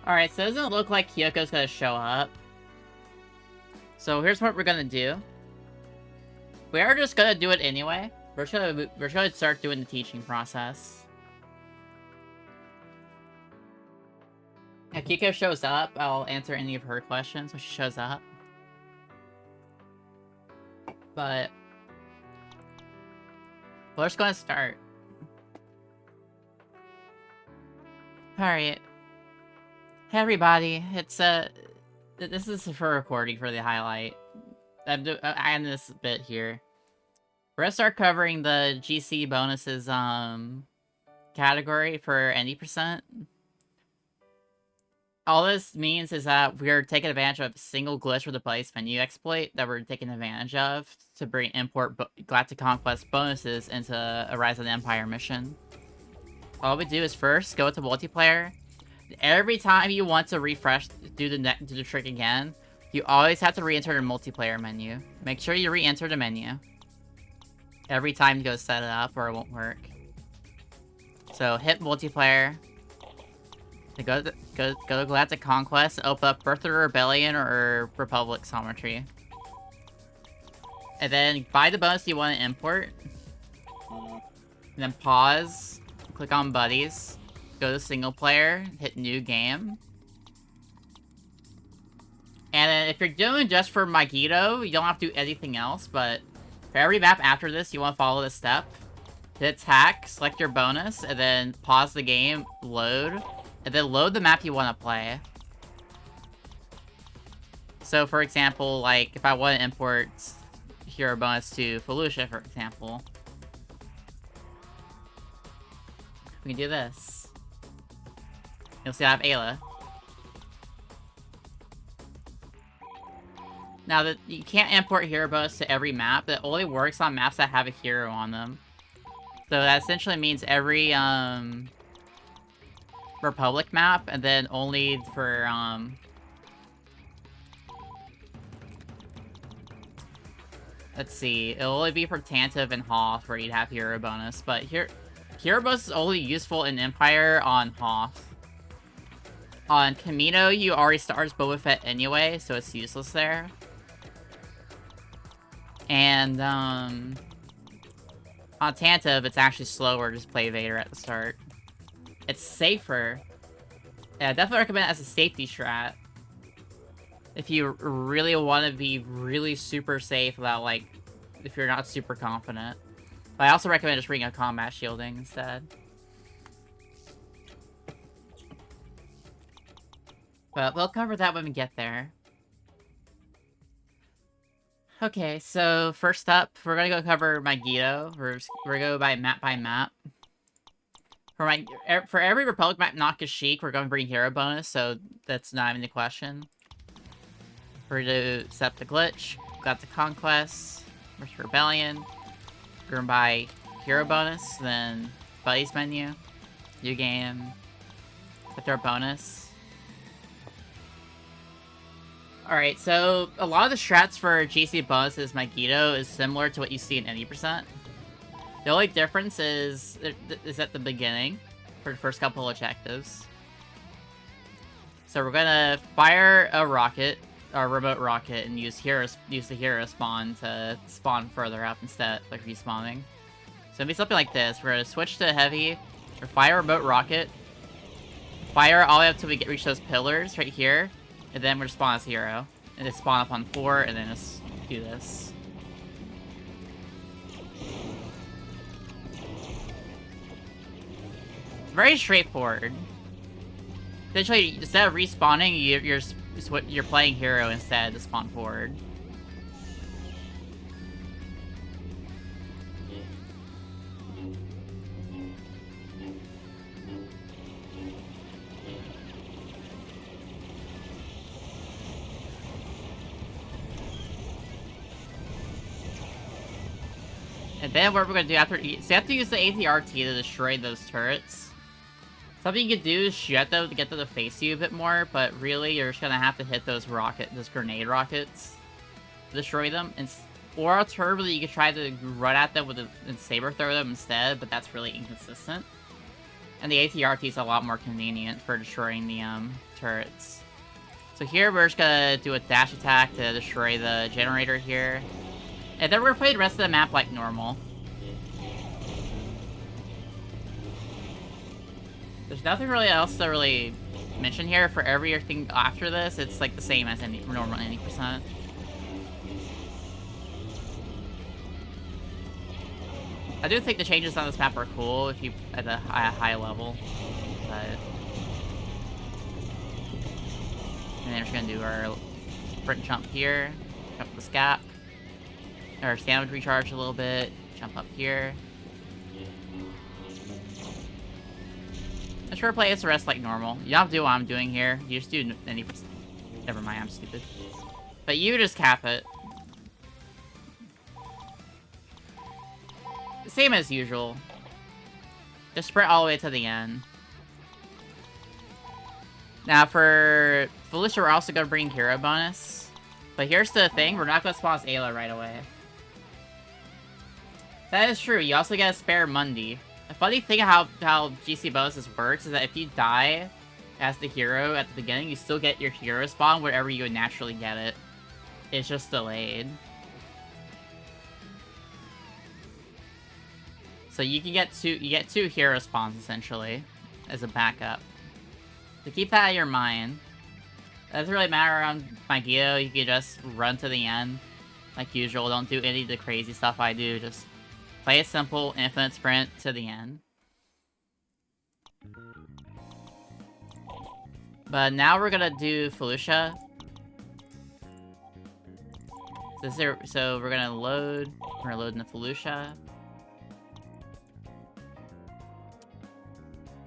Alright, so it doesn't look like Kyoko's gonna show up. So here's what we're gonna do. We are just gonna do it anyway. We're just gonna start doing the teaching process. If Kiko shows up, I'll answer any of her questions when she shows up. But we're just gonna start. Alright. Hey everybody, it's this is for recording for the highlight. I'm this bit here. We're gonna start covering the GC bonuses category for any %. All this means is that we're taking advantage of a single glitch with the place menu exploit that we're taking advantage of to import Galactic Conquest bonuses into a Rise of the Empire mission. All we do is first go to multiplayer. Every time you want to refresh, do the trick again, you always have to re-enter the multiplayer menu. Make sure you re-enter the menu every time you go set it up, or it won't work. So hit multiplayer. Go to Galactic Conquest, open up Birth of the Rebellion or Republic Sometry. And then buy the bonus you want to import. And then pause, click on Buddies, go to single player, hit new game. And then if you're doing just for Magito, you don't have to do anything else, but for every map after this, you want to follow this step. Hit attack, select your bonus, and then pause the game, load, and then load the map you want to play. So for example, like if I want to import hero bonus to Felucia, for example, we can do this. You'll see I have Ayla. Now, that you can't import hero bonus to every map. That only works on maps that have a hero on them. So that essentially means every Republic map, and then only for let's see, it'll only be for Tantive and Hoth where you'd have hero bonus. But hero bonus is only useful in Empire on Hoth. On Kamino, you already start as Boba Fett anyway, so it's useless there. And, on Tantive, it's actually slower, just play Vader at the start. It's safer. Yeah, I definitely recommend it as a safety strat. If you really want to be really super safe without, like, if you're not super confident. But I also recommend just bringing a combat shielding instead. But we'll cover that when we get there. Okay, so first up, we're gonna go cover Magito. We're gonna go by map. For every Republic map not Kashyyyk, we're going to bring hero bonus, so that's not even the question. We're gonna accept the glitch, got the conquest, Birth of the Rebellion. We're gonna buy hero bonus, then buddies menu, new game, with our bonus. Alright, so a lot of the strats for GC bonuses Magito is similar to what you see in any %. The only difference is at the beginning, for the first couple objectives. So we're gonna fire a rocket, or remote rocket, and use the hero spawn to spawn further up instead, like respawning. So it'll be something like this. We're gonna switch to heavy, or fire a remote rocket, fire all the way up till we reach those pillars right here, and then we're gonna spawn as hero. And then spawn up on 4, and then just do this. Very straightforward. Essentially, instead of respawning, you're playing hero instead to spawn forward. And then what we're gonna do after, so you have to use the ATRT to destroy those turrets. Something you could do is shoot at them to get them to face you a bit more, but really you're just gonna have to hit those grenade rockets to destroy them. Or alternatively, you could try to run at them and saber throw them instead, but that's really inconsistent. And the ATRT is a lot more convenient for destroying the turrets. So here we're just gonna do a dash attack to destroy the generator here. And then we're gonna play the rest of the map like normal. There's nothing really else to really mention here. For everything after this, it's like the same as any normal 90%. I do think the changes on this map are cool if you at a high level, but and then we're just gonna do our sprint jump here, jump the scap, our stamina recharge a little bit, jump up here. I'm sure play as the rest like normal. You don't have to do what I'm doing here. You just do any. Never mind, I'm stupid. But you just cap it. Same as usual. Just sprint all the way to the end. Now for Felicia, we're also going to bring hero bonus. But here's the thing, we're not going to spawn as Ayla right away. That is true, you also get a spare Mundi. The funny thing how GC bonuses works is that if you die as the hero at the beginning, you still get your hero spawn wherever you would naturally get it. It's just delayed. So you can get two hero spawns essentially as a backup. So keep that in your mind. It doesn't really matter around Magito, you can just run to the end like usual. Don't do any of the crazy stuff I do, just play a simple infinite sprint to the end. But now we're gonna do Felicia. So we're gonna load into Felicia.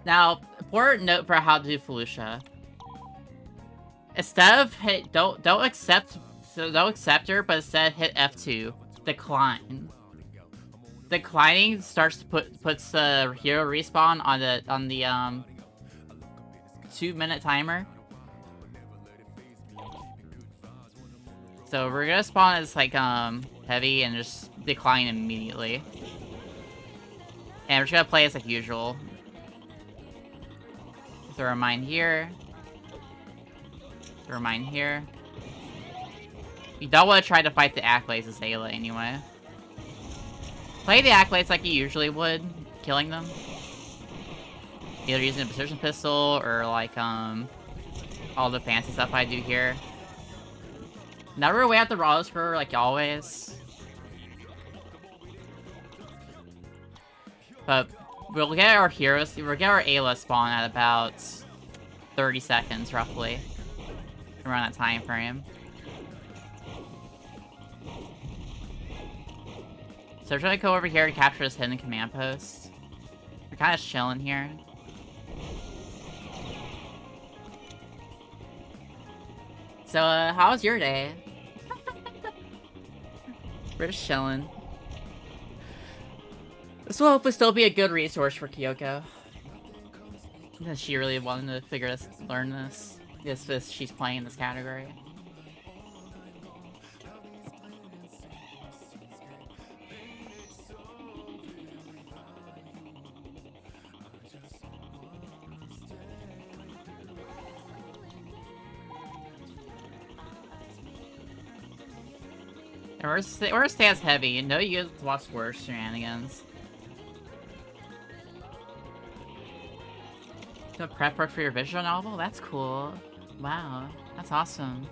Now, important note for how to do Felicia. Instead of don't accept her, but instead hit F2. Decline. Declining starts to puts the hero respawn on the 2-minute timer. So we're gonna spawn as like heavy and just decline immediately. And we're just gonna play as like usual. Throw a mine here. Throw a mine here. You don't want to try to fight the Acolytes as Ayla anyway. Play the Acolytes like you usually would, killing them. Either using a precision pistol or like all the fancy stuff I do here. Never way out the raw screw like always. But we'll get our heroes, we'll get our Ayla spawn at about 30 seconds, roughly. Around that time frame. So we're trying to go over here to capture this hidden command post. We're kind of chilling here. So, how was your day? We're just chilling. This will hopefully still be a good resource for Kyoko. Since she really wanted to learn this. Yes, she's playing this category. And we're stance heavy. You know you guys watch worse shenanigans. To prep work for your visual novel? That's cool. Wow, that's awesome.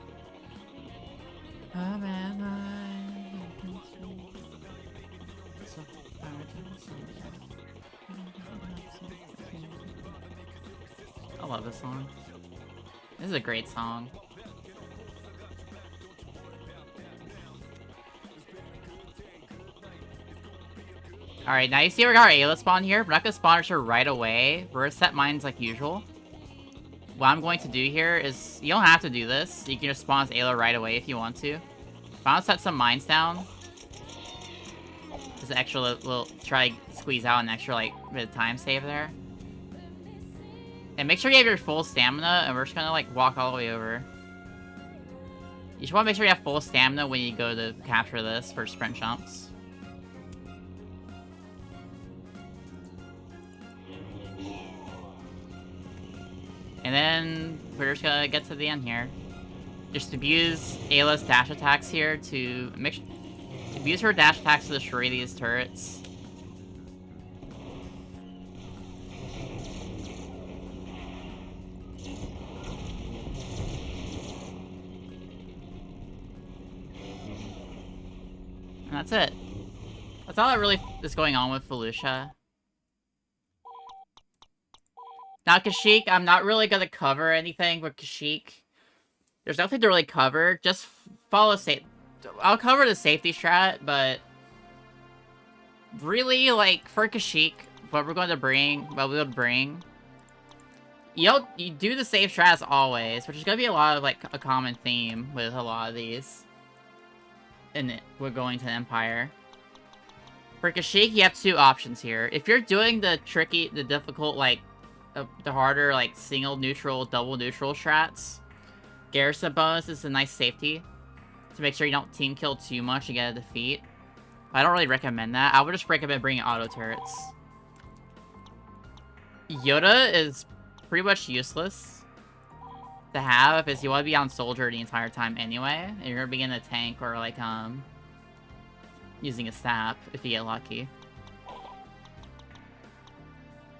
Oh man, I love this song. This is a great song. Alright, now you see we got our Ayla spawn here. We're not gonna spawn her right away. We're gonna set mines like usual. What I'm going to do here is, you don't have to do this. You can just spawn as Ayla right away if you want to. But I'm gonna set some mines down. Just an extra little, try to squeeze out an extra like bit of time save there. And make sure you have your full stamina, and we're just gonna like walk all the way over. You just wanna make sure you have full stamina when you go to capture this for sprint jumps. And then we're just gonna get to the end here. Just abuse Ayla's dash attacks here to abuse her dash attacks to destroy these turrets. And that's it. That's all that really is going on with Felicia. Now, Kashyyyk, I'm not really gonna cover anything with Kashyyyk. There's nothing to really cover. Just follow safe. I'll cover the safety strat, but really, like, for Kashyyyk, what we're going to bring, you do the safe strat as always, which is gonna be a lot of, like, a common theme with a lot of these. And we're going to Empire. For Kashyyyk, you have two options here. If you're doing the difficult, like, the harder, like, single neutral, double neutral strats, Garrison bonus is a nice safety to make sure you don't team kill too much to get a defeat. I don't really recommend that. I would just recommend bringing auto turrets. Yoda is pretty much useless to have because you want to be on soldier the entire time anyway. And you're going to be in a tank or, like, using a sap if you get lucky.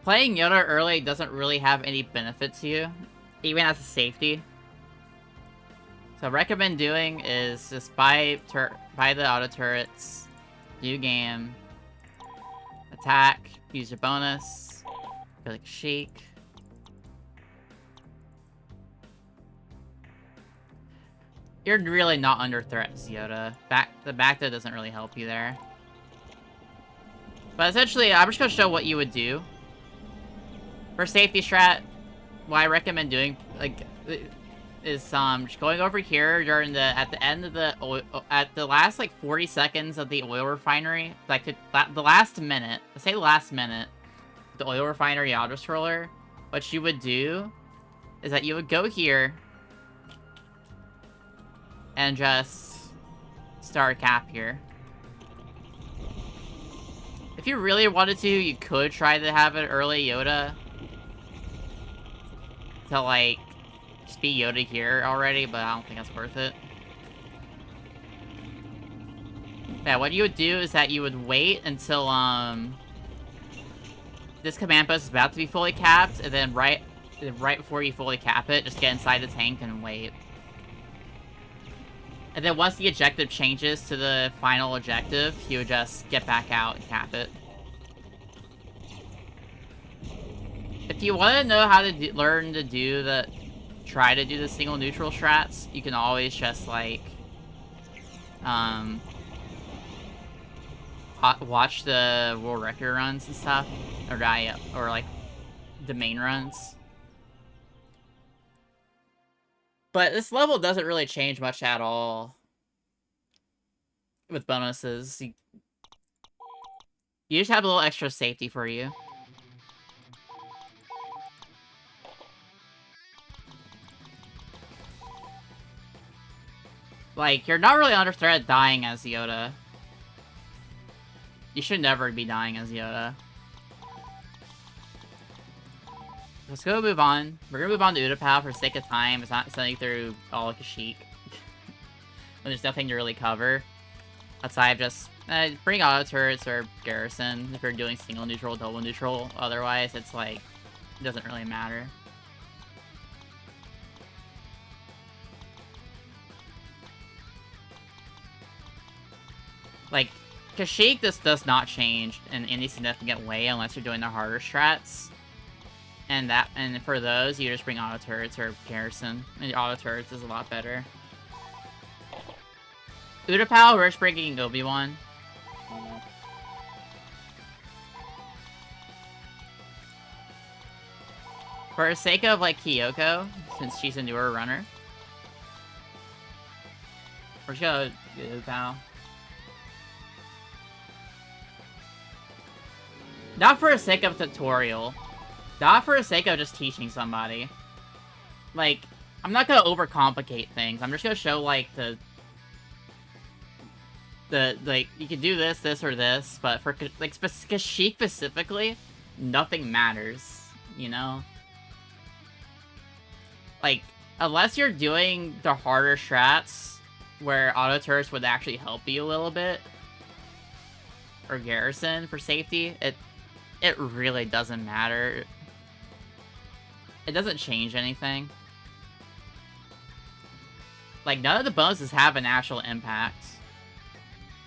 Playing Yoda early doesn't really have any benefit to you, even as a safety. So what I recommend doing is just buy the auto turrets, do game, attack, use your bonus, go like Kashyyyk. You're really not under threat, Yoda. The back there doesn't really help you there. But essentially, I'm just gonna show what you would do. For safety strat, what I recommend doing, like, is just going over here during at the last, like, 40 seconds of the oil refinery, like the last minute, let's say the last minute, the oil refinery auto scroller. What you would do is that you would go here and just start a cap here. If you really wanted to, you could try to have it early Yoda to, like, just be Yoda here already, but I don't think that's worth it. Yeah, what you would do is that you would wait until, this command post is about to be fully capped, and then right before you fully cap it, just get inside the tank and wait. And then once the objective changes to the final objective, you would just get back out and cap it. If you want to know how to learn to try to do the single neutral strats, you can always just, like, watch the world record runs and stuff, or like the main runs. But this level doesn't really change much at all with bonuses. You just have a little extra safety for you. Like, you're not really under threat dying as Yoda. You should never be dying as Yoda. Let's go move on. We're gonna move on to Utapau for sake of time. It's not sending through all of Kashyyyk. When there's nothing to really cover. Outside of just bring auto turrets or garrison if you're doing single neutral, double neutral. Otherwise, it's like, it doesn't really matter. Like, Kashyyyk, this does not change in any significant way unless you're doing the harder strats. And for those, you just bring auto turrets or garrison. And auto turrets is a lot better. Utapau, we're just bringing Obi-Wan. For the sake of, like, Kyoko, since she's a newer runner, we're just gonna go Utapau. Not for the sake of tutorial. Not for the sake of just teaching somebody. Like, I'm not gonna overcomplicate things. I'm just gonna show, like, like, you can do this, this, or this, but for, like, Kashyyyk specifically, nothing matters, you know? like, unless you're doing the harder strats, where auto turrets would actually help you a little bit, or garrison for safety, it really doesn't matter. It doesn't change anything. Like, none of the bonuses have an actual impact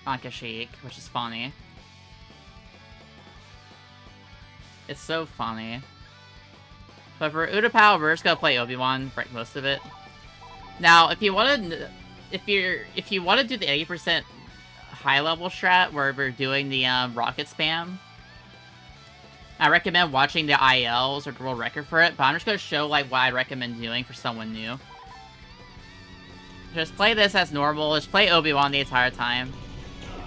on Kashyyyk, which is funny. It's so funny. But for Utapau, we're just gonna play Obi-Wan, break most of it. Now, if you want to, if you want to do the 80% high level strat where we're doing the rocket spam, I recommend watching the ILs or the world record for it. But I'm just gonna show like what I recommend doing for someone new. Just play this as normal. Just play Obi-Wan the entire time.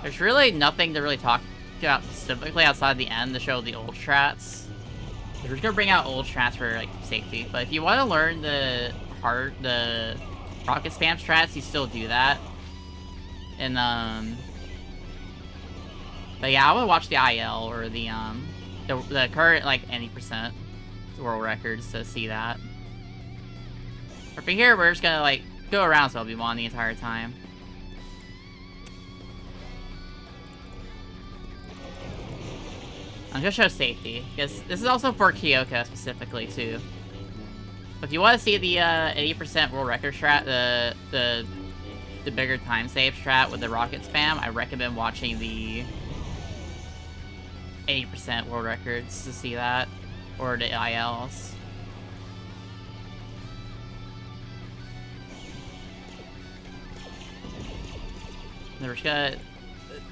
There's really nothing to really talk about specifically outside the end to show the old strats. We're just gonna bring out old strats for like safety. But if you want to learn the rocket spam strats, you still do that. And but yeah, I would watch the IL or the current like any percent world records to see that. But for here, we're just gonna like go around Obi-Wan the entire time. I'm gonna show safety, because this is also for Kyoko specifically, too. But if you want to see the 80% world record strat, the bigger time save strat with the rocket spam, I recommend watching the 80% world records to see that, or the ILs. We're just gonna...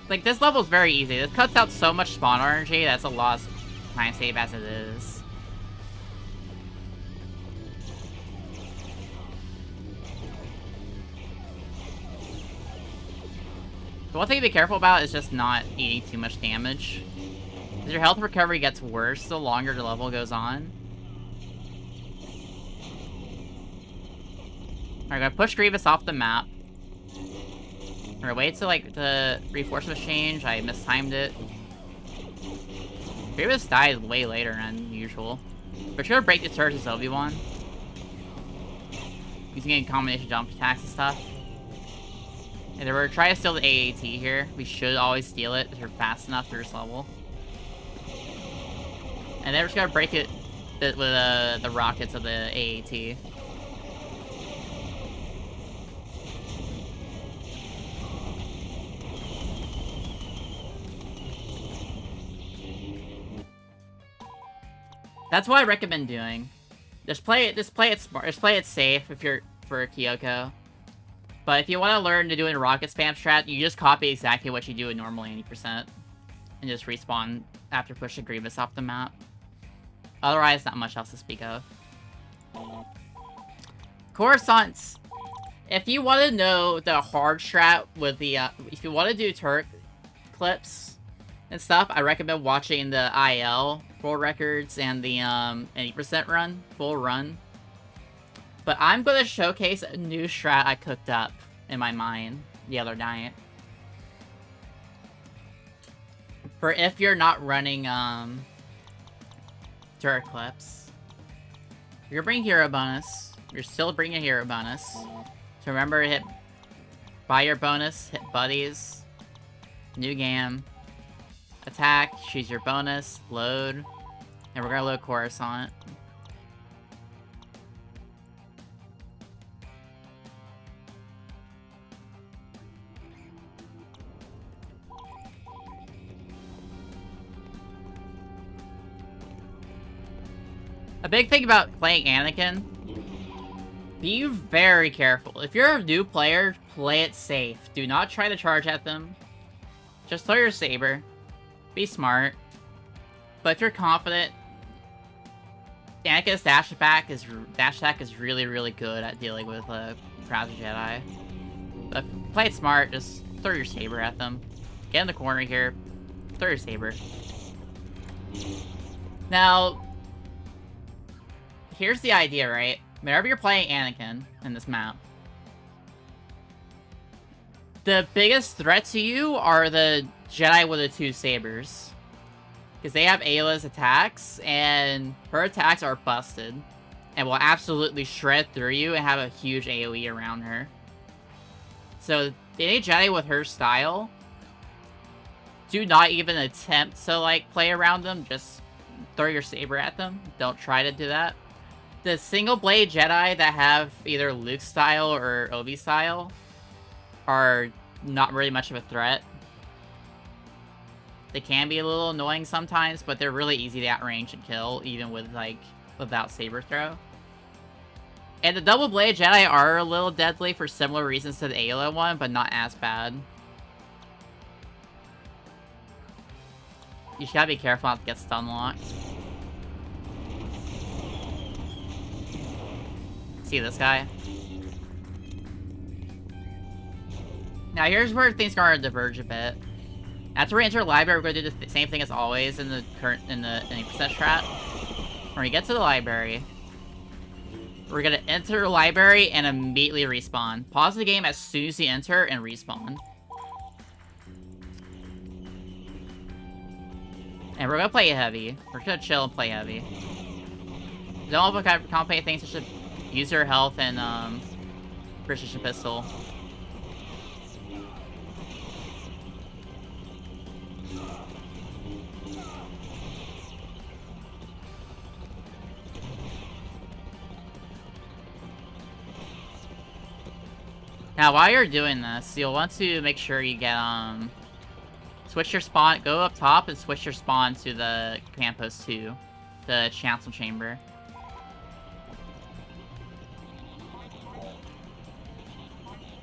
Like, this level is very easy. This cuts out so much spawn RNG, that's a lost time save as it is. The one thing to be careful about is just not eating too much damage. Because your health recovery gets worse the longer the level goes on. Alright, gonna push Grievous off the map. Or wait till like the reinforcements change. I mistimed it. Grievous died way later than usual. But you're gonna break the turrets as Obi-Wan. Using a combination jump attacks and stuff. And we're trying to steal the AAT here. We should always steal it if you're fast enough through this level. And then we're just gonna break it with the rockets of the AAT. That's what I recommend doing. Just play it smart. Just play it safe if you're for Kyoko. But if you want to learn to do a rocket spam strat, you just copy exactly what you do in normal 80%. And just respawn after pushing Grievous off the map. Otherwise, not much else to speak of. Coruscants. If you want to know the hard strat with the, if you want to do turret clips and stuff, I recommend watching the IL full records and the 80% run, full run. But I'm going to showcase a new strat I cooked up in my mind the other night. For if you're not running turret clips. You're bringing hero bonus. You're still bringing hero bonus. So remember to hit buy your bonus, hit buddies, new game, attack, choose your bonus, load, and we're gonna load Coruscant. A big thing about playing Anakin, be very careful. If you're a new player, play it safe. Do not try to charge at them. Just throw your saber. Be smart. But if you're confident, Anakin's dash attack is really, really good at dealing with crowds of Jedi. But play it smart, just throw your saber at them. Get in the corner here, throw your saber. Now, here's the idea, right? Whenever you're playing Anakin in this map, the biggest threat to you are the Jedi with the two sabers. Because they have Ayla's attacks, and her attacks are busted. and will absolutely shred through you and have a huge AoE around her. So, any Jedi with her style, do not even attempt to, like, play around them. Just throw your saber at them. Don't try to do that. The single blade Jedi that have either Luke style or Obi style are not really much of a threat. They can be a little annoying sometimes, but they're really easy to outrange and kill, even with, like, without saber throw. And the double blade Jedi are a little deadly for similar reasons to the Ayla one, but not as bad. You just gotta be careful not to get stun locked. See this guy? Now here's where things are gonna diverge a bit. After we enter the library, we're gonna do the same thing as always in the 80% strat. When we get to the library, we're gonna enter the library and immediately respawn. Pause the game as soon as you enter and respawn. And we're gonna play heavy. We're gonna chill and play heavy. Don't overcomplicate things. You should use your health and precision pistol. Now, while you're doing this, you'll want to make sure you get, switch your spawn, go up top and switch your spawn to the command post 2, the chancel chamber.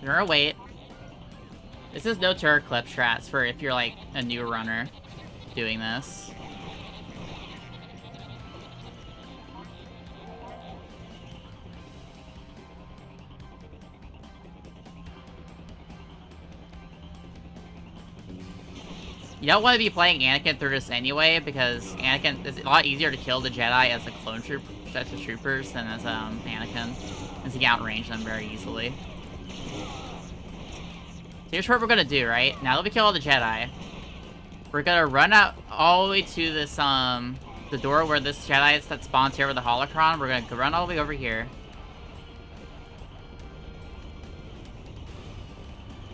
You're gonna wait. This is no turret clip strats for if you're, like, a new runner doing this. You don't want to be playing Anakin through this anyway, because Anakin is a lot easier to kill the Jedi as a clone sets of troopers than as Anakin, as he can outrange them very easily. So here's what we're gonna do, right? Now that we kill all the Jedi, we're gonna run out all the way to this the door where this Jedi is that spawns here with the holocron. We're gonna run all the way over here.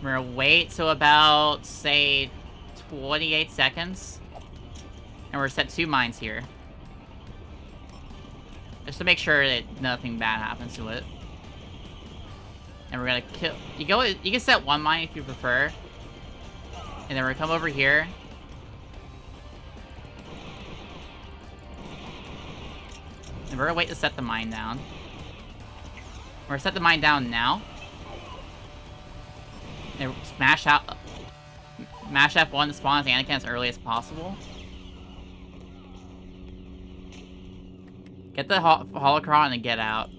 We're gonna wait till about, say, 28 seconds. And we're set 2 mines here. Just to make sure that nothing bad happens to it. And we're gonna kill... You can set 1 mine if you prefer. And then we're gonna come over here. And we're gonna wait to set the mine down. We're gonna set the mine down now. And smash out... Mash F1 to spawn as Anakin as early as possible. Get the holocron and get out.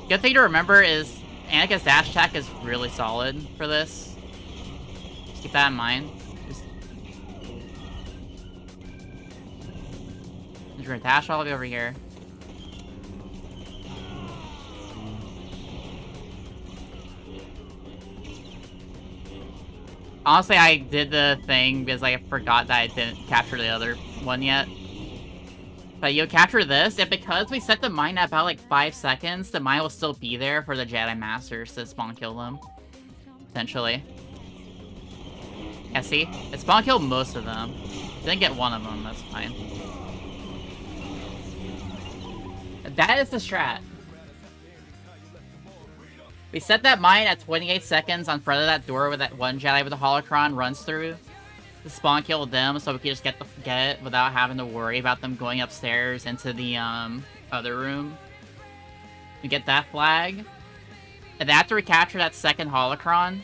Good thing to remember is Anakin's dash attack is really solid for this. Just keep that in mind. We're gonna dash all the way over here. Honestly, I did the thing because I forgot that I didn't capture the other one yet. But you'll capture this, and because we set the mine at about like 5 seconds, the mine will still be there for the Jedi Masters to spawn kill them. Potentially. Yeah, see? It spawn killed most of them. Didn't get one of them, that's fine. That is the strat. We set that mine at 28 seconds on front of that door where that one Jedi with the holocron runs through. The spawn kill them, so we can just get it without having to worry about them going upstairs into the other room. We get that flag. And after we capture that second holocron,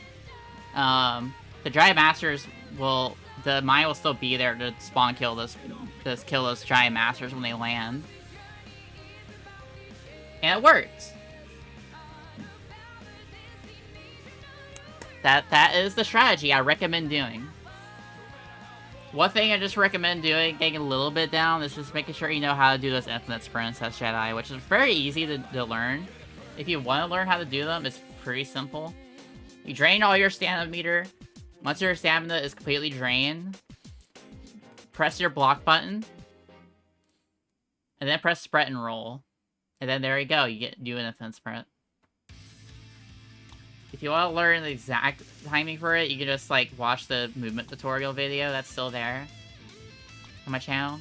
the Jedi Masters will... The mine will still be there to spawn kill those Jedi Masters when they land. And it worked. That is the strategy I recommend doing. One thing I just recommend doing, getting a little bit down, is just making sure you know how to do those infinite sprints as Jedi, which is very easy to learn. If you want to learn how to do them, it's pretty simple. You drain all your stamina meter. Once your stamina is completely drained, press your block button, and then press sprint and roll. And then there you go, you get an offense sprint. If you want to learn the exact timing for it, you can just, like, watch the movement tutorial video that's still there on my channel.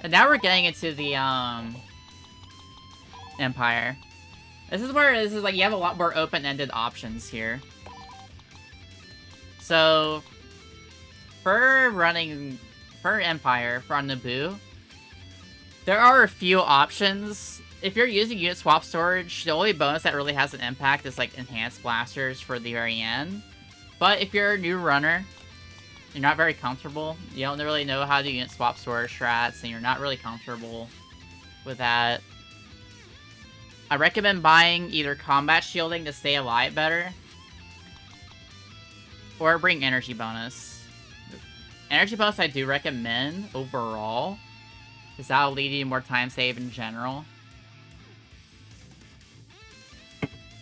And now we're getting into the, Empire. This is like, you have a lot more open-ended options here. So, for Empire, for on Naboo, there are a few options. If you're using unit swap storage, the only bonus that really has an impact is, like, enhanced blasters for the very end. But if you're a new runner, you're not very comfortable, you don't really know how to unit swap storage strats, and you're not really comfortable with that, I recommend buying either combat shielding to stay alive better, or bring energy bonus. Energy bonus I do recommend overall, because that'll lead you to more time save in general.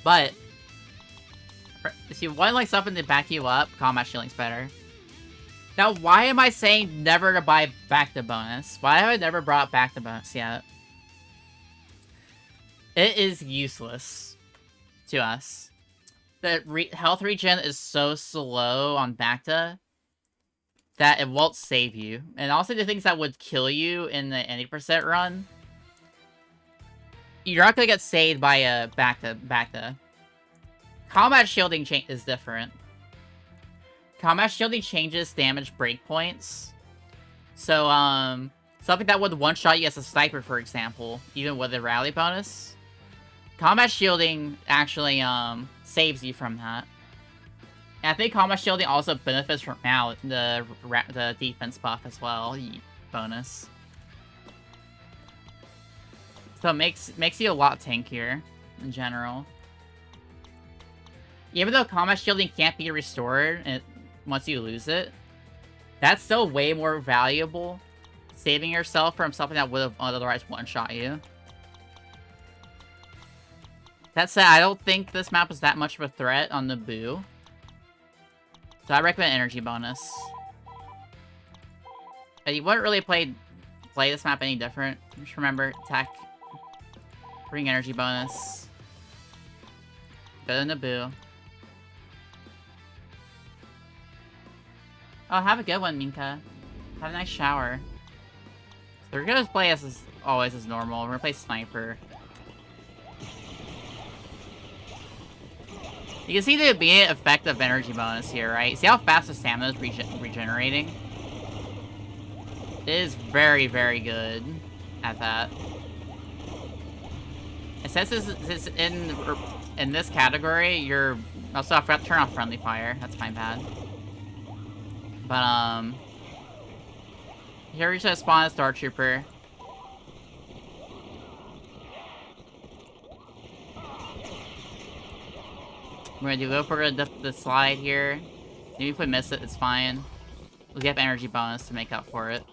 But if you want, like, something to back you up, combat shielding's better. Now, why am I saying never to buy back to bonus? Why have I never brought back to bonus yet? It is useless to us. The health regen is so slow on Bacta that it won't save you. And also the things that would kill you in the 80% run, you're not gonna get saved by a Bacta. Combat shielding is different. Combat shielding changes damage breakpoints. So, something that would one-shot you as a sniper, for example, even with a rally bonus, combat shielding actually, saves you from that. And I think combat shielding also benefits from now the defense buff as well, bonus. So it makes you a lot tankier in general. Even though combat shielding can't be restored once you lose it, that's still way more valuable, saving yourself from something that would have otherwise one-shot you. That said, I don't think this map is that much of a threat on Naboo, so I recommend energy bonus. And you wouldn't really play this map any different. Just remember, attack, bring energy bonus, go to Naboo. Oh, have a good one, Minka. Have a nice shower. So we're gonna play as always as normal. We're gonna play Sniper. You can see the immediate effect of energy bonus here, right? See how fast the stamina is regenerating? It is very, very good at that. And since this is in this category, you're also I forgot to turn off friendly fire. That's my bad. But here we just spawn a Star Trooper. We're gonna go for the slide here. Maybe if we miss it, it's fine. We'll get energy bonus to make up for it.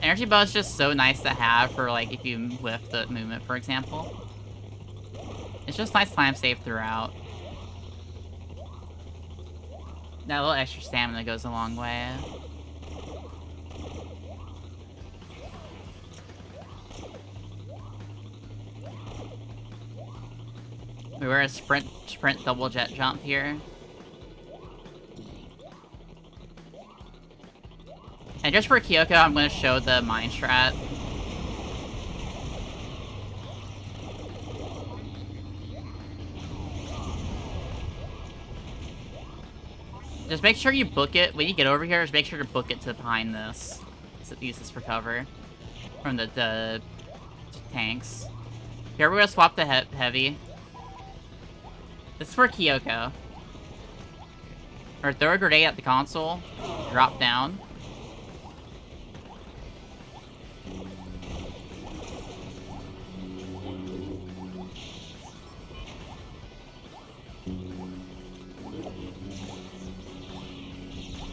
Energy bonus is just so nice to have for, like, if you whiff the movement, for example. It's just nice time save throughout. That little extra stamina goes a long way. We're gonna sprint double jet jump here. And just for Kyoko, I'm gonna show the mine strat. Just make sure you book it. When you get over here, just make sure to book it to behind this. So use this for cover from the tanks. Here, we're gonna swap the heavy. This is for Kyoko. Or throw a grenade at the console. Drop down.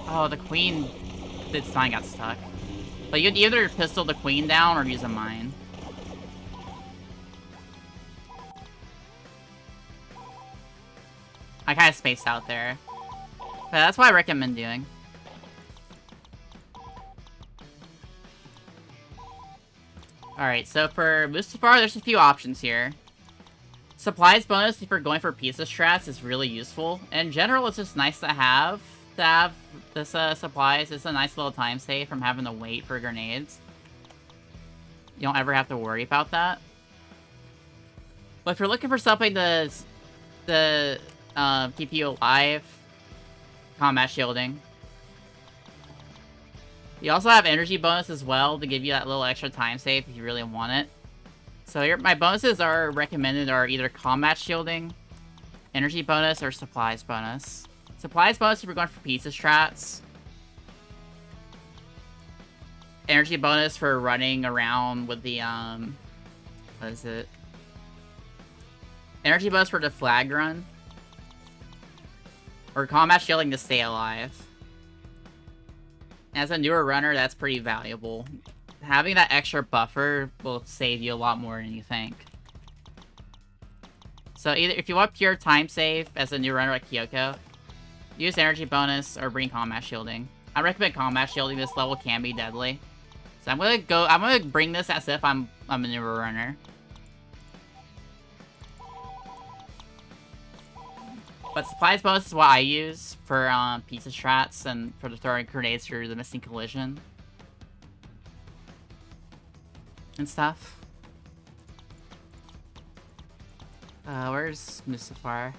Oh, the queen... This mine got stuck. But you'd either pistol the queen down or use a mine. I kind of spaced out there. But that's what I recommend doing. Alright, so for Mustafar, there's a few options here. Supplies bonus, if you're going for pizza strats, is really useful. In general, it's just nice to have this supplies. It's a nice little time save from having to wait for grenades. You don't ever have to worry about that. But if you're looking for something to keep you alive, combat shielding. You also have energy bonus as well to give you that little extra time save if you really want it. So my bonuses are recommended are either combat shielding, energy bonus, or supplies bonus. Supplies bonus if you're going for pizza strats. Energy bonus for running around with the, what is it? Energy bonus for the flag run. Or combat shielding to stay alive. As a newer runner, that's pretty valuable. Having that extra buffer will save you a lot more than you think. So either if you want pure time save as a new runner like Kyoko, use energy bonus or bring combat shielding. I recommend combat shielding. This level can be deadly. So I'm gonna bring this as if I'm a newer runner. But supplies bonus is what I use for pizza strats and for the throwing grenades through the missing collision. And stuff. Where's Mustafar?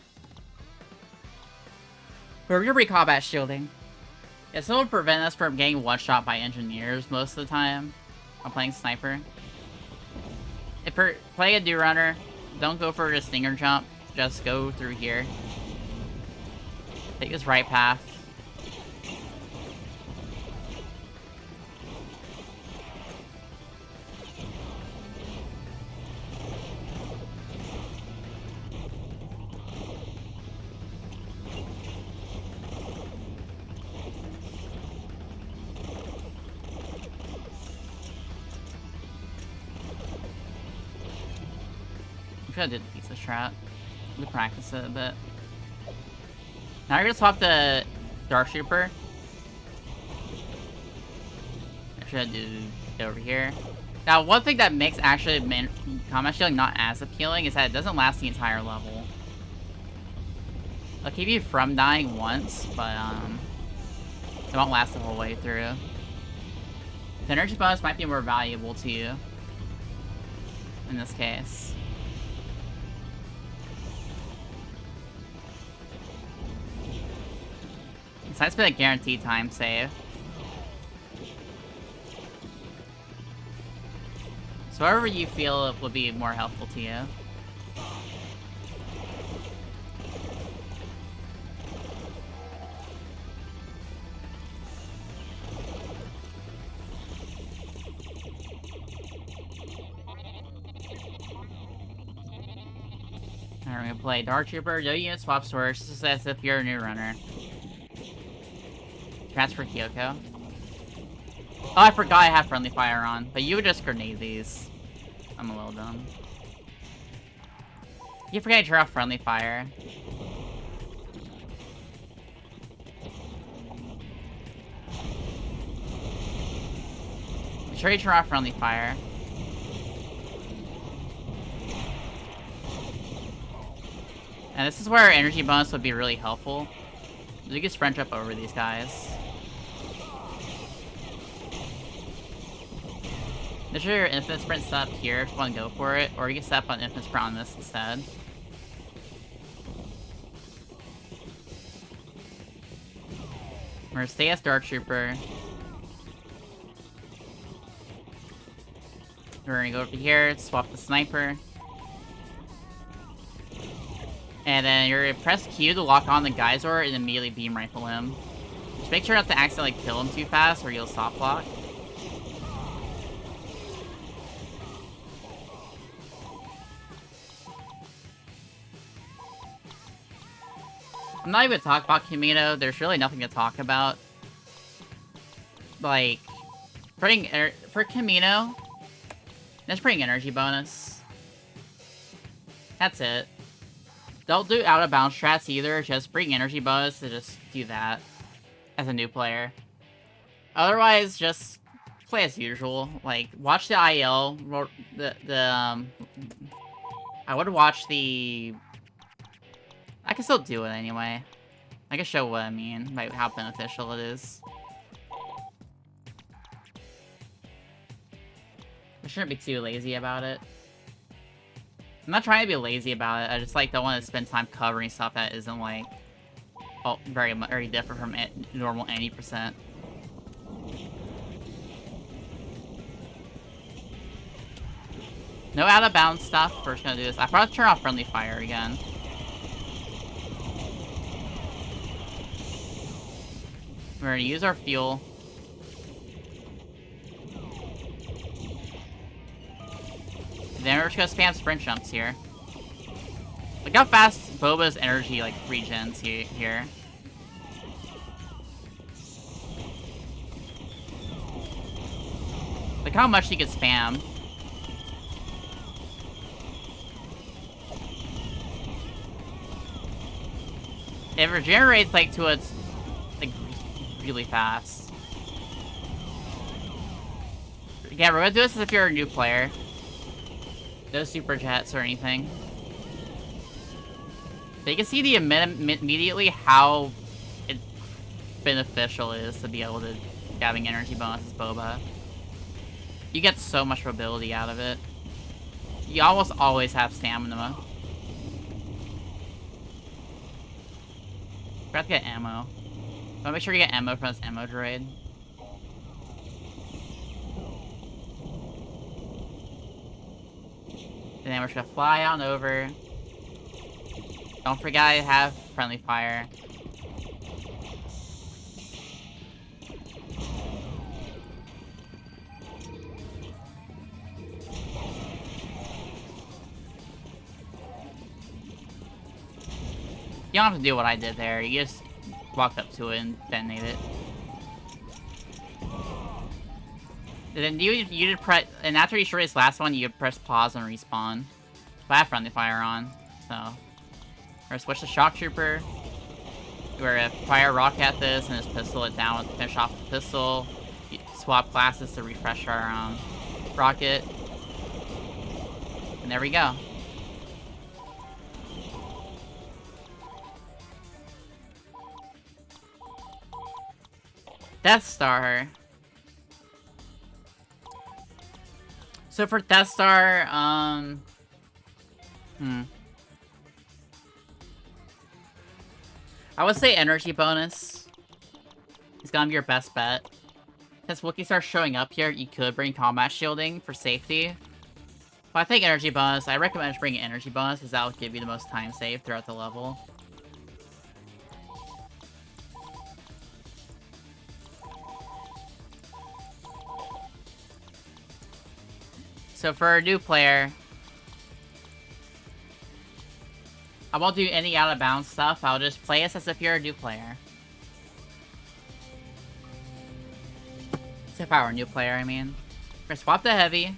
We're gonna bring combat shielding. This will prevent us from getting one-shot by engineers most of the time. I'm playing sniper. If you're playing a new runner, don't go for the stinger jump. Just go through here. Take this right path. I'm trying to do the pizza strat. To practice it a bit. Now we're gonna swap the Dark Trooper. Actually, I do it over here. Now, one thing that makes actually combat shielding not as appealing is that it doesn't last the entire level. It'll keep you from dying once, but it won't last the whole way through. The energy bonus might be more valuable to you in this case. So that's been a guaranteed time save. So whatever you feel would be more helpful to you. Alright, we're gonna play Dark Trooper, no unit swap storage. This is as if you're a new runner. Transfer Kyoko. Oh, I forgot I have friendly fire on, but you would just grenade these. I'm a little dumb. You forget to turn off friendly fire. Be sure you turn off friendly fire. And this is where energy bonus would be really helpful. You can sprint up over these guys. Make sure your infinite sprint's up here if you want to go for it, or you can set up on infinite sprint on this instead. We're gonna stay as Dark Trooper. We're gonna go over here, swap the sniper. And then you're gonna press Q to lock on the Geyser and immediately beam rifle him. Just make sure not to accidentally kill him too fast or you'll soft lock. I'm not even talking about Camino. There's really nothing to talk about. Like, for Camino, just bring energy bonus. That's it. Don't do out of bounds strats either. Just bring energy bonus to just do that as a new player. Otherwise, just play as usual. Like, watch the IL. I would watch the... I can still do it anyway. I can show what I mean by how beneficial it is. I shouldn't be too lazy about it. I'm not trying to be lazy about it. I just like don't want to spend time covering stuff that isn't like very different from normal 80%. No out of bounds stuff. We're just gonna do this. I forgot to turn off friendly fire again. We're gonna use our fuel. Then we're just gonna spam sprint jumps here. Look how fast Boba's energy like regens here. Look how much he can spam. It regenerates like to its like really fast. Yeah, we're gonna do this as if you're a new player. No super jets or anything. But you can see immediately how beneficial it is to be able to having energy bonuses Boba. You get so much mobility out of it. You almost always have stamina. Forgot to get ammo. But make sure you get ammo from this ammo droid. And then we're just gonna fly on over. Don't forget I have friendly fire. You don't have to do what I did there. You just walk up to it and detonate it. And then you did press, and after you destroy this last one, you press pause and respawn. But I have friendly fire on, so we're gonna switch to shock trooper. We're gonna fire rock at this and just pistol it down with finish off the pistol. You swap classes to refresh our rocket, and there we go. Death Star. So for Death Star, I would say energy bonus is gonna be your best bet. Since Wookiees are showing up here, you could bring combat shielding for safety. But I think energy bonus, I recommend just bringing energy bonus because that will give you the most time save throughout the level. So for a new player, I won't do any out of bounds stuff. I'll just play this as if you're a new player. As if I were a new player, I mean. We're gonna swap the heavy,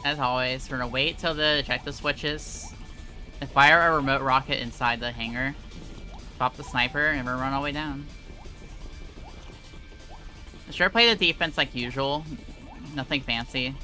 as always. We're gonna wait till the ejector switches, and fire a remote rocket inside the hangar. Swap the sniper, and we're gonna run all the way down. Sure, play the defense like usual. Nothing fancy.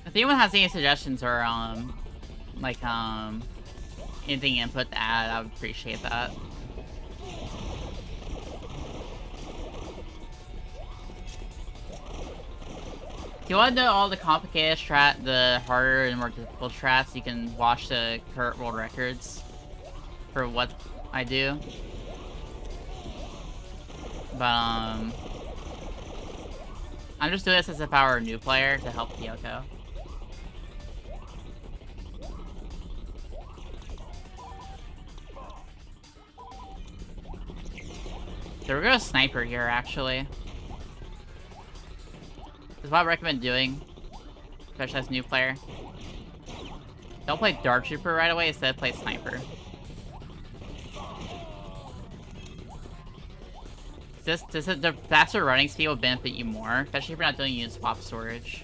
If anyone has any suggestions or, anything input to add, I would appreciate that. If you want to know all the complicated the harder and more difficult strats, you can watch the current world records for what I do. But, I'm just doing this as if I were a new player to help Kyoko. So we're gonna sniper here, actually. This is what I recommend doing, especially as a new player. Don't play Dark Trooper right away, instead play Sniper. The faster running speed will benefit you more, especially if you're not doing unit swap storage.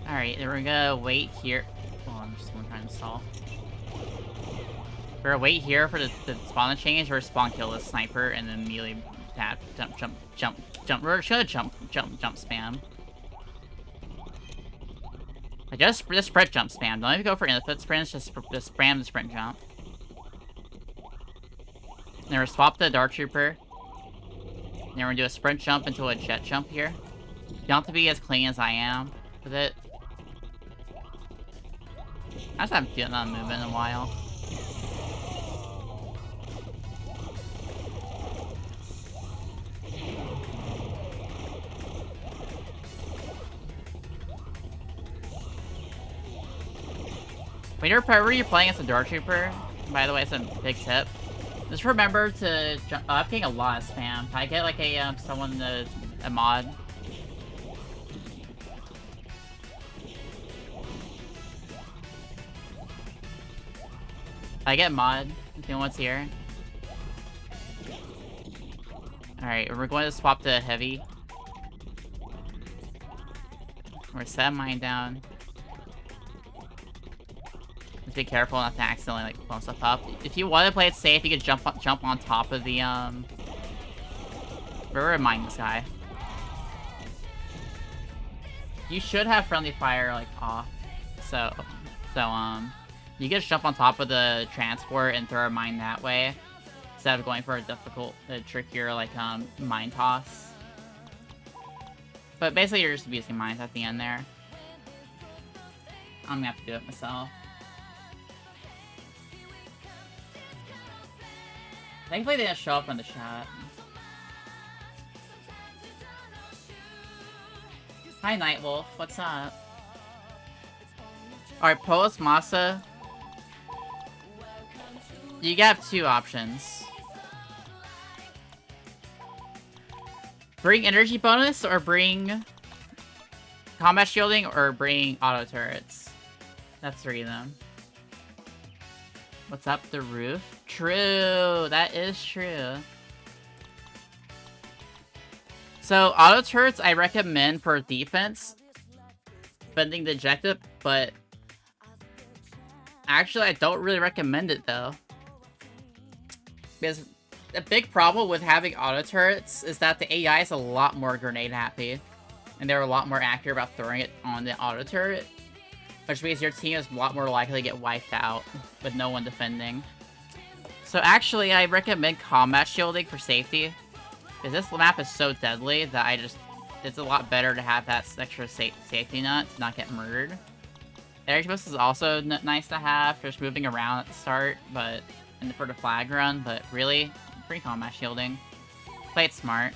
Alright, then we're gonna wait here. Oh, I'm just trying to stall. We're gonna wait here for the spawn to change, or spawn kill the sniper, and then melee tap, jump. We're just gonna jump spam. Like, just sprint jump spam. Don't even go for infinite sprints, just spam the sprint jump. Then we're swap the Dark Trooper. Then we're gonna do a sprint jump into a jet jump here. You don't have to be as clean as I am with it. I just haven't done that movement in a while. Whenever you're playing as a Dark Trooper, by the way, it's a big tip. Just remember to jump. I'm getting a lot of spam. I get like a a mod. I get mod. If anyone's here. Alright, we're going to swap to heavy. We're set mine down. Just be careful not to accidentally like blow stuff up. If you want to play it safe, you could jump on top of the We're mine this guy. You should have friendly fire like off. So you can just jump on top of the transport and throw a mine that way, instead of going for a trickier like mine toss. But basically, you're just abusing mines at the end there. I'm gonna have to do it myself. Thankfully, they didn't show up in the chat. Hi, Nightwolf. What's up? Alright, Polis Masa. You have two options. Bring energy bonus, or bring combat shielding, or bring auto turrets. That's three of them. What's up the roof? True, that is true. So auto turrets I recommend for defense, defending the objective, but actually I don't really recommend it though. Because a big problem with having auto turrets is that the AI is a lot more grenade happy, and they're a lot more accurate about throwing it on the auto turret, which means your team is a lot more likely to get wiped out with no one defending. So actually, I recommend combat shielding for safety, because this map is so deadly that it's a lot better to have that extra safety net to not get murdered. Energy boost is also nice to have for just moving around at the start, and for the flag run, but really, bring combat shielding. Play it smart.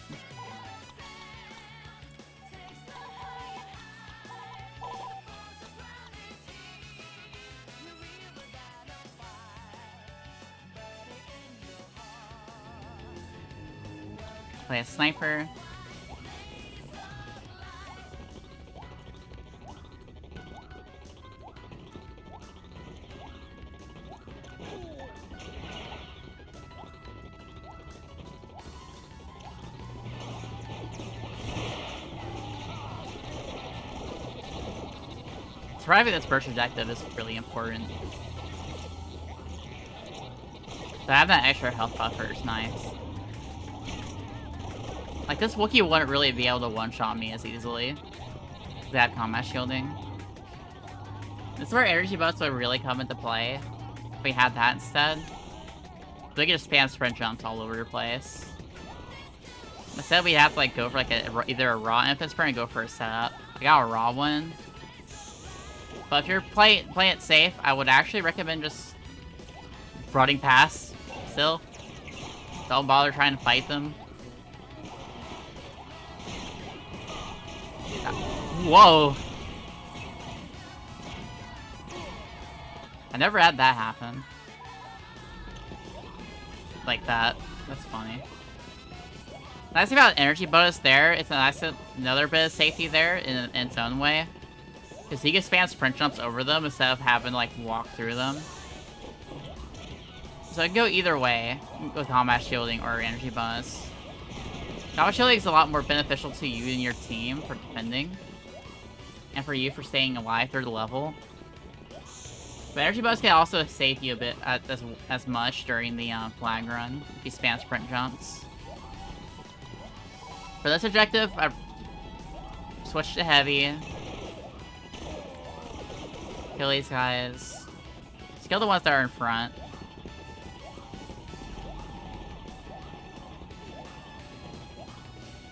Play a sniper. Surviving this first objective is really important. To have that extra health buffer is nice. Like, this Wookiee wouldn't really be able to one-shot me as easily if they had combat shielding. This is where energy boats would really come into play. If we had that instead. We could just spam sprint jumps all over your place. Instead, we have to like go for like either a raw infinite sprint or go for a setup. I got a raw one. But if you're playing it safe, I would actually recommend just running past still. Don't bother trying to fight them. Whoa! I never had that happen. Like that. That's funny. The nice thing about energy bonus there, it's a nice another bit of safety there in its own way. Because he can spam sprint jumps over them instead of having to like walk through them. So it can go either way with combat shielding or energy bonus. Combat shielding is a lot more beneficial to you and your team for defending. And for you for staying alive through the level. But energy bonus can also save you a bit as much during the flag run if you spam sprint jumps. For this objective, I switched to heavy. Kill these guys. Just kill the ones that are in front.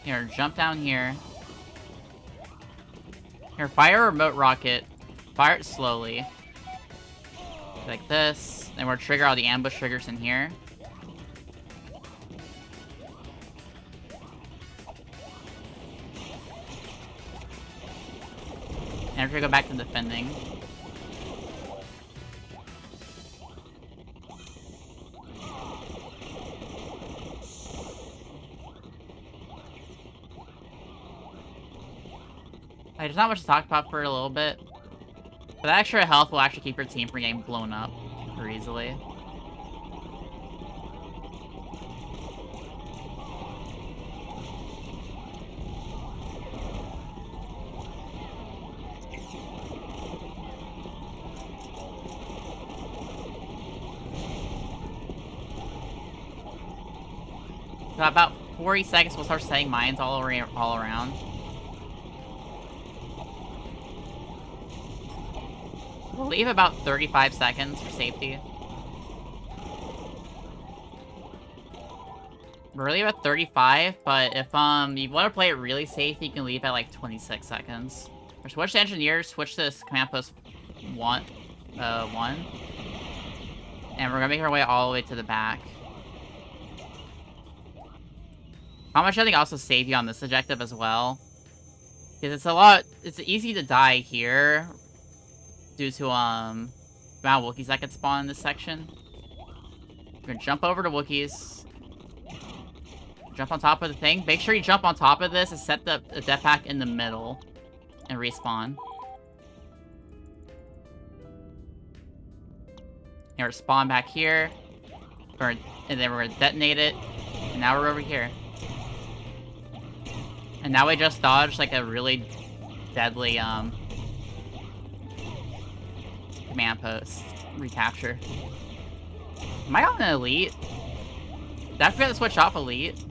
Here, jump down here. Here, fire a remote rocket. Fire it slowly. Like this. Then we'll trigger all the ambush triggers in here. And we're gonna go back to defending. There's not much to talk about for a little bit. But that extra health will actually keep your team from getting blown up super easily. So about 40 seconds, we'll start setting mines all around. We'll leave about 35 seconds for safety. We're really about 35, but if you want to play it really safe, you can leave at like 26 seconds. Or switch to engineers, switch to this command post 1. And we're gonna make our way all the way to the back. How much I think also save you on this objective as well. Because it's easy to die here. Due to, the amount of Wookiees that can spawn in this section. We're gonna jump over to Wookiees. Jump on top of the thing. Make sure you jump on top of this and set the death pack in the middle. And respawn. And we're spawn back here. And then we're gonna detonate it. And now we're over here. And now we just dodged like a really deadly, command post recapture. Am I on an elite? Did I forget to switch off elite?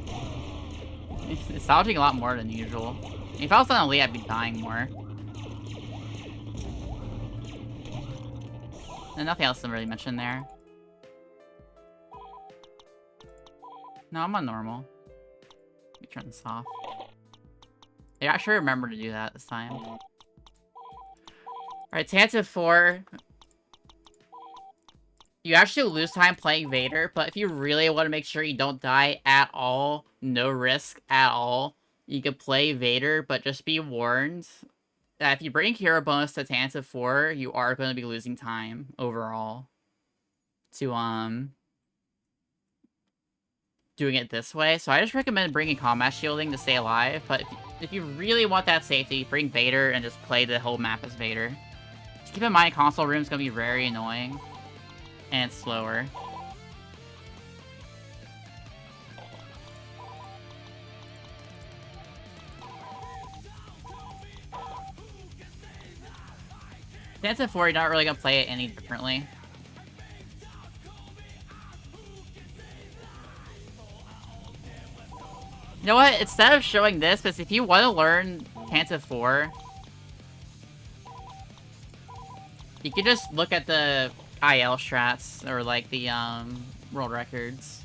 It's dodging a lot more than usual. If I was on elite, I'd be dying more. And nothing else to really mention there. No, I'm on normal. Let me turn this off. Yeah, I should remember to do that this time. Alright, Tantive 4. You actually lose time playing Vader, but if you really want to make sure you don't die at all, no risk at all, you can play Vader, but just be warned that if you bring hero bonus to Tantive 4, you are going to be losing time overall to, doing it this way. So I just recommend bringing combat shielding to stay alive, but if you really want that safety, bring Vader and just play the whole map as Vader. Just keep in mind, console room is going to be very annoying. And slower. Tantive 4, you're not really going to play it any differently. You know what? Instead of showing this, because if you want to learn Tantive 4, You could just look at the IL strats, or like the world records.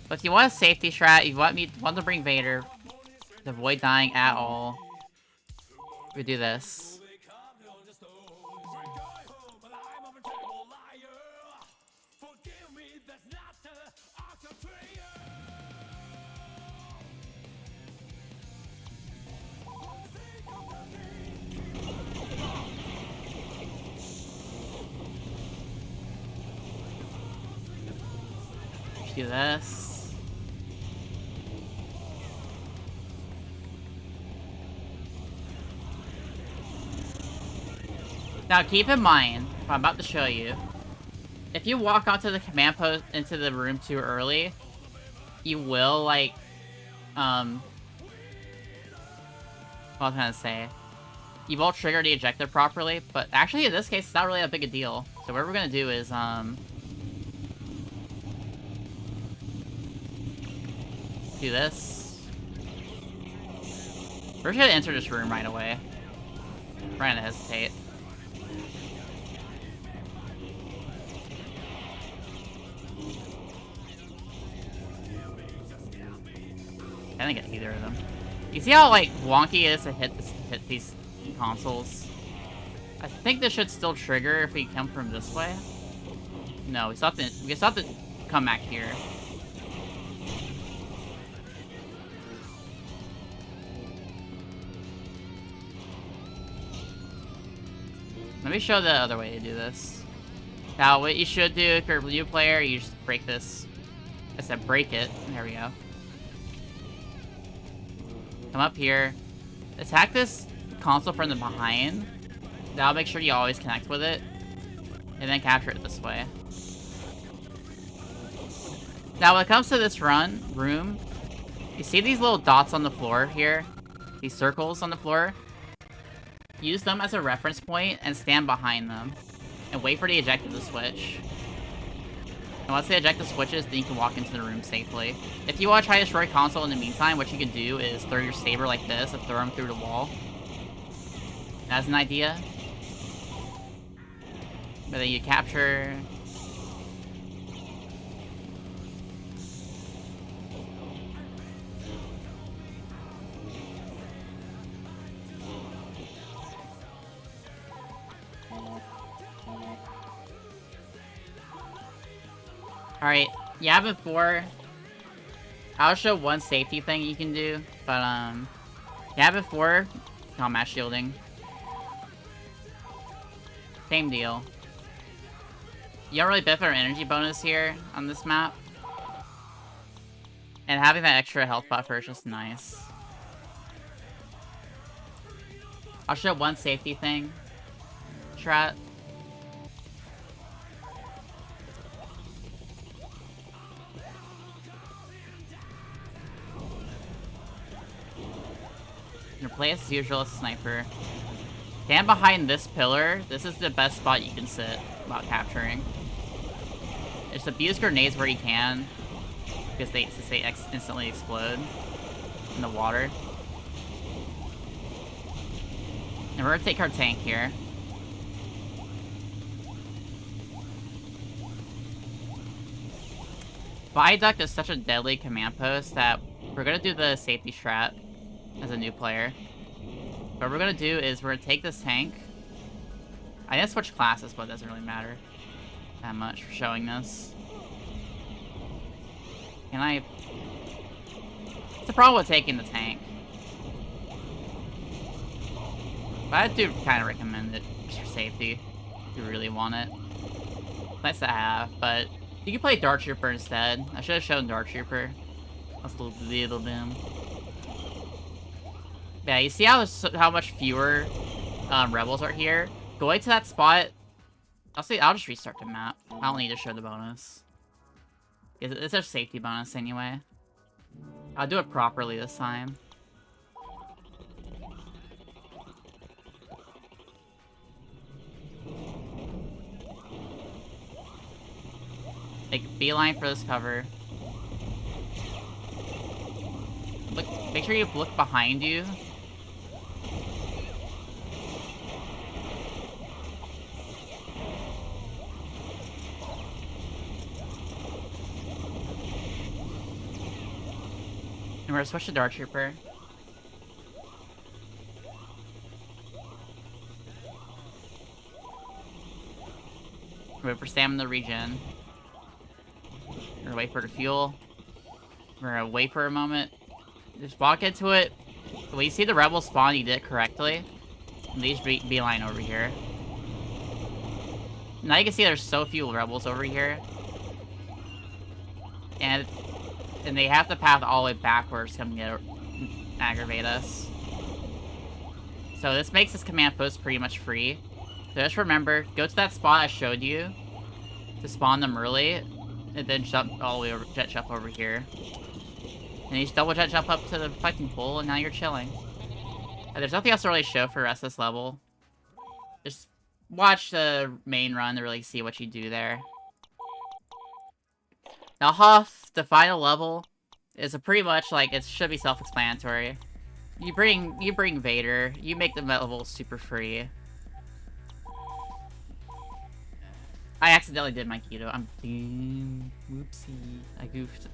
But if you want a safety strat, you want to bring Vader to avoid dying at all, we do this. Do this. Now keep in mind, what I'm about to show you, if you walk onto the command post into the room too early, you will, like, what was I gonna say? You won't trigger the ejector properly, but actually in this case, it's not really that big a deal. So what we're gonna do is, do this. We're just gonna enter this room right away. We're gonna hesitate. I didn't get either of them. You see how, like, wonky it is to hit these consoles? I think this should still trigger if we come from this way. No, we still have to come back here. Let me show the other way to do this. Now, what you should do if you're a new player, you just break this. I said break it. There we go. Come up here. Attack this console from the behind. That'll make sure you always connect with it. And then capture it this way. Now, when it comes to this room, you see these little dots on the floor here? These circles on the floor? Use them as a reference point and stand behind them. And wait for the ejector to switch. And once the ejector switches, then you can walk into the room safely. If you want to try to destroy console in the meantime, what you can do is throw your saber like this and throw him through the wall. That's an idea. But then you capture... Alright, yeah, before... I'll show one safety thing you can do, but, yeah, before... Combat shielding. Same deal. You don't really benefit from energy bonus here on this map. And having that extra health buffer is just nice. I'll show one safety thing. Strat. Your play as usual as sniper. Stand behind this pillar. This is the best spot you can sit while capturing. Just abuse grenades where you can, because they instantly explode in the water. And we're gonna take our tank here. Viaduct is such a deadly command post that we're gonna do the safety strat as a new player. What we're gonna do is we're gonna take this tank. I didn't switch classes, but it doesn't really matter that much for showing this. Can I... It's the problem with taking the tank. But I do kind of recommend it, just for safety, if you really want it. It's nice to have, but you can play Dart Trooper instead. I should have shown Dart Trooper. That's a little dim. Yeah, you see how much fewer rebels are here? Going to that spot, I'll just restart the map. I don't need to show the bonus. It's a safety bonus anyway. I'll do it properly this time. Make a beeline for this cover. Make sure you look behind you. gonna switch to Dark Trooper. Wait for stamina regen. We're gonna wait for the fuel. We're gonna wait for a moment. Just walk into it. When you see the rebel spawn, you did it correctly. And they just beeline over here. Now you can see there's so few rebels over here. And they have to path all the way backwards to come get aggravate us. So this makes this command post pretty much free. So just remember, go to that spot I showed you to spawn them early, and then jump all the way over, jet jump over here. And you just double jet jump up to the fighting pool, and now you're chilling. And there's nothing else to really show for the rest of this level. Just watch the main run to really see what you do there. Now Hoth, the final level, is a pretty much like, it should be self-explanatory. You bring Vader, you make the level super free. I accidentally did my keto. I'm whoopsie. I goofed.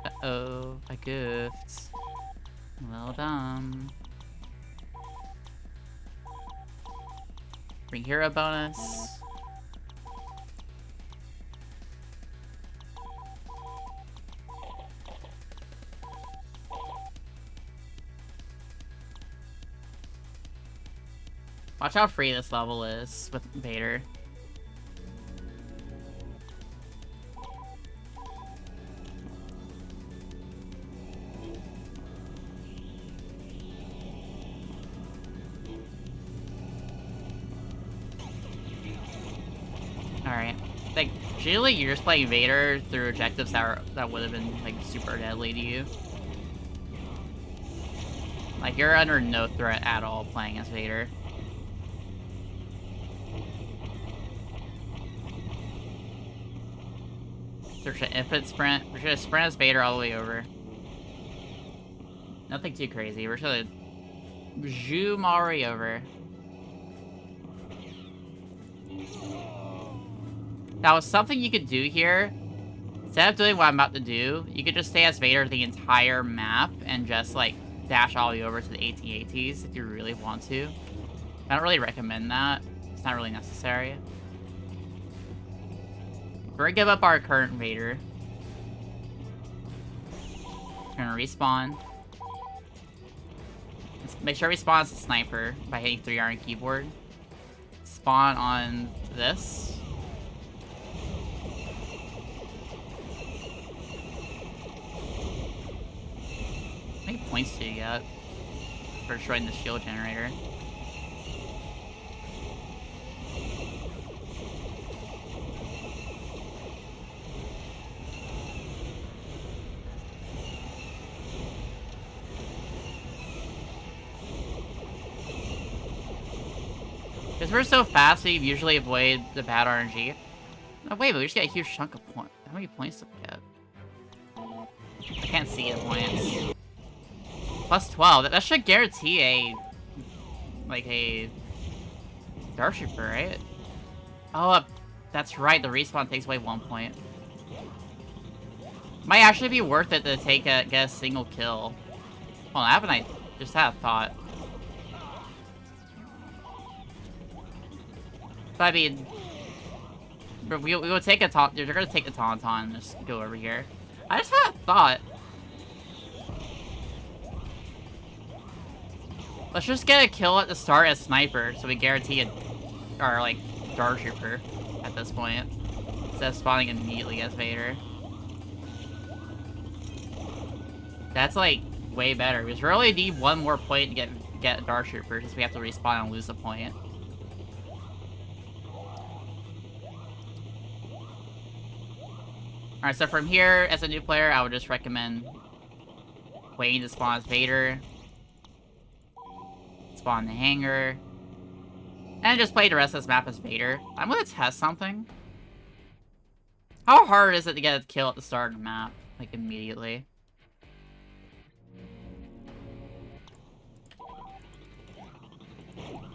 Uh-oh, I goofed. Well done. Bring hero bonus. Watch how free this level is with Vader. Alright. Like, usually you're just playing Vader through objectives that would have been, like, super deadly to you. Like, you're under no threat at all playing as Vader. Search an infinite sprint. We're gonna sprint as Vader all the way over. Nothing too crazy. We're just gonna zoom all the way over. Now, something you could do here, instead of doing what I'm about to do, you could just stay as Vader the entire map and just, like, dash all the way over to the AT-ATs if you really want to. I don't really recommend that. It's not really necessary. We're gonna give up our current Vader. We're gonna respawn. Let's make sure we spawn as a sniper by hitting 3R on keyboard. Spawn on this. How many points do you get for destroying the shield generator? Because we're so fast, we usually avoid the bad RNG. Oh, wait, but we just get a huge chunk of points. How many points do we get? I can't see the points. Plus 12. That should guarantee a... like, a... Dark Trooper, right? Oh, that's right. The respawn takes away 1 point. Might actually be worth it to get a single kill. Well, haven't I just had a thought? But I mean, we will take a taunt. They're gonna take the Tauntaun and just go over here. I just had a thought. Let's just get a kill at the start as sniper, so we guarantee our like Dark Trooper at this point, instead of spawning immediately as Vader. That's like way better because we only need 1 more point to get Dark Trooper, because we have to respawn and lose a point. Alright, so from here, as a new player, I would just recommend waiting to spawn as Vader, spawn the hangar, and just play the rest of this map as Vader. I'm gonna test something. How hard is it to get a kill at the start of the map, like immediately?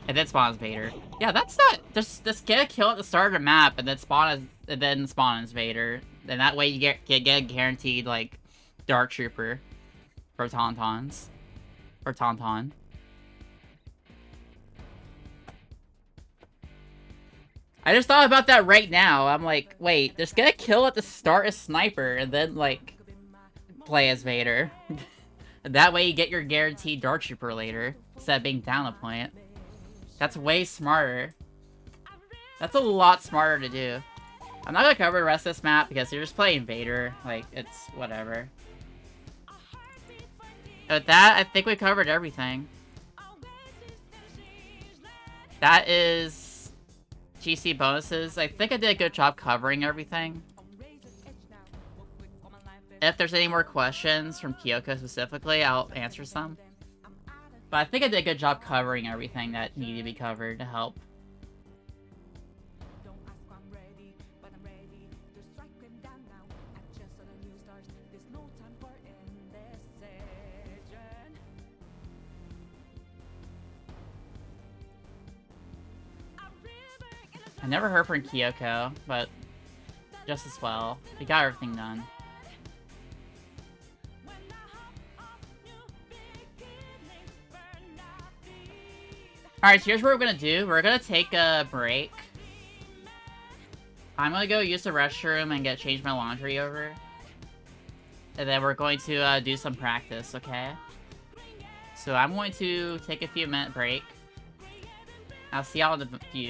And then spawn as Vader. Yeah, that's not just get a kill at the start of the map and then spawn as Vader. And that way you get guaranteed, like, Dark Trooper for Tauntauns. Or Tauntaun. I just thought about that right now. I'm like, wait, just get a kill at the start as Sniper, and then, like, play as Vader. That way you get your guaranteed Dark Trooper later, instead of being down a point. That's way smarter. That's a lot smarter to do. I'm not gonna cover the rest of this map because you're just playing Vader. Like, it's whatever. With that, I think we covered everything. That is GC bonuses. I think I did a good job covering everything. If there's any more questions from Kyoko specifically, I'll answer some. But I think I did a good job covering everything that needed to be covered to help. I never heard from Kyoko, but just as well. We got everything done. Alright, so here's what we're gonna do. We're gonna take a break. I'm gonna go use the restroom and change my laundry over. And then we're going to do some practice, okay? So I'm going to take a few minute break. I'll see y'all in a few.